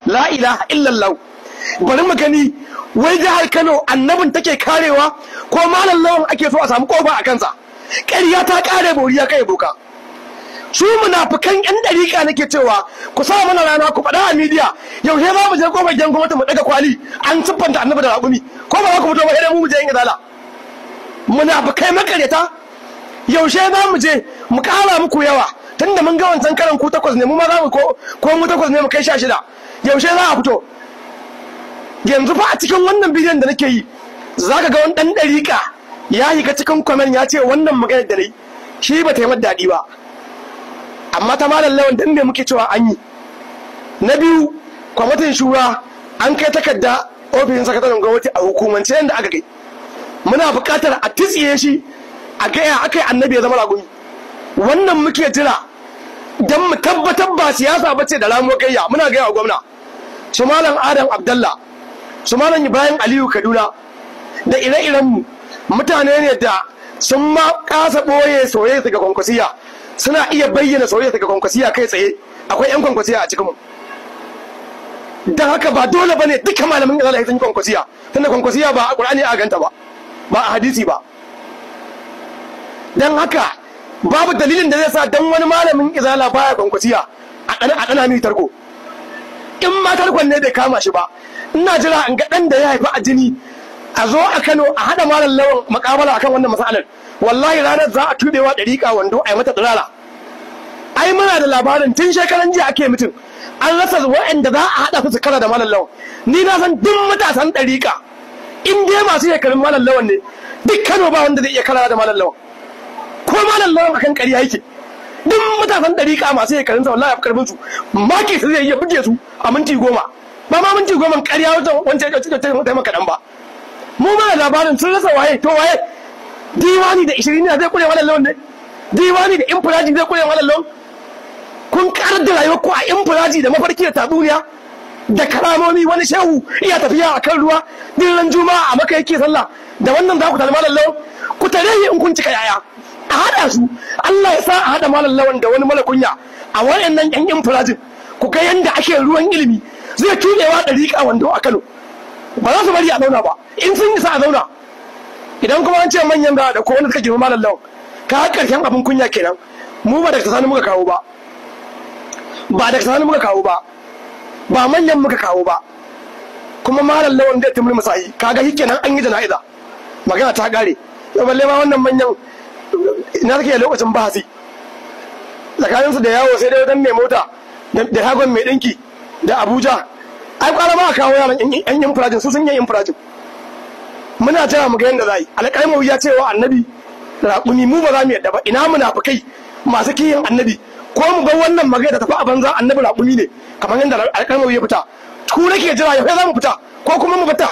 la ilaha illallah. Bari mu gani wai jihar Kano annabin take karewa ko malam lawan ake so a samu kofa a kansa. Ƙarya ta kare boriya kai boka. Su munafikan yan dariƙa nake cewa ku sa mana rana ku faɗa a media yaushe za mu je kofar gidan gwamnati mu daga kwali an siffanta annabi da raƙumi ko ba za ku fito ba idan mu je yin izala. Munafikai makaryata yaushe za mu je mu ƙara muku yawa tunda mun ga wancan karan ku 8 ne mu ma za mu ko mu 8 ne mu kai 16 yaushe za a fito. Yanzu fa a cikin wannan bidiyon da nake yi zaka ga wani dan dariƙa ya yi ga cikin comment ya ce wannan maganar da nayi shi ba ta yi daɗi ba amma ta malam lawan dan me muke cewa an yi. Na biyu kwamitin shura an kai takarda ofishin sakataren gwamnati a hukumance yadda aka kai muna buƙatar a tsiye shi a gaya akai annabi ya zama ragumi. Wannan muke jira dan mu tabbatar ba siyasa bace da ramo gayya. Muna gaya wa gwamna su malam Adam Abdallah su malam Ibrahim Aliyu Kaduna da ire-iren mu mutane ne da sun ma kasa boye soyayya daga kwankwasiya suna iya bayyana soyayya daga kwankwasiya kai tsaye. Akwai yan kwankwasiya a cikin mu dan haka ba dole bane duka malamin izala sun yi kwankwasiya tunda kwankwasiya ba a Qur'ani a ganta ba ba a hadisi ba. Dan haka babu dalilin da zai sa dan wani malamin izala baya kwankwasiya a ɗana mai tarko. In ma tarkon ne bai kama shi ba ina jira in ga ɗan da ya haifi a jini a zo a Kano a haɗa malam lawan makabala akan wannan masalar. Wallahi ranar za a tubewa ɗariƙa wando a yi mata tsirara. Ai muna da labarin tun shekaran jiya ake mutum an rasa waɗanda za a haɗa su kara da malam lawan. Ni na san duk matasan ɗariƙa in dai masu shekarun malam lawan ne duk Kano ba wanda zai iya kara da malam lawan. Ko malam lawan akan ƙarya yake duk matasan ɗariƙa masu shekarun sa wallahi karfin su maki su zai iya buge su a minti 10 ba ma minti 10 ƙarya wancan ya ce maka dan ba. Mu ma labarin sun rasa waye to waye diwani da 20 ne zai kure malam lawan ne diwani da infiraji zai kure malam lawan. Kun karar da rayuwar ku a infiraji da mafarki da tatsuniya da karamomi wani shehu iya tafiya a kan ruwa dillan juma'a a maka yake sallah da wannan za ku tare malam lawan ku tare in kun cika yaya a haɗa su. Allah ya sa a haɗa malam lawan da wani malakunya a wayannan yan infirajin ku ga yanda ake ruwan ilimi zai tunewa ɗariƙa wando a Kano ba za su bari a zauna ba in sun isa a zauna. Idan kuma an ce manyan da ko wanda suka girma malam lawan ka karshen abin kunya kenan. Mu ba da sani muka kawo ba da sani muka kawo ba manyan muka kawo ba kuma malam lawan zai tumur musayi kaga shikenan an yi jana'iza magana ta gare. To balle ma wannan manyan ina take lokacin bahasi tsakaninsu da yawo sai dai wajen mai mota da hagon mai ɗinki da Abuja. Ai kwara ba a kawo yaran yan infirajin su sun yi infirajin. Muna jira mu ga yanda za yi. Alƙalmau ya ce wa annabi raƙumi mu ba za mu yadda ba ina munafikai masu kiyin annabi ko mu bar wannan magana da tafi a banza annabi raƙumi ne kamar yadda alƙalmau ya fita. Ku nake jira ya za mu fita ko kuma mu fita.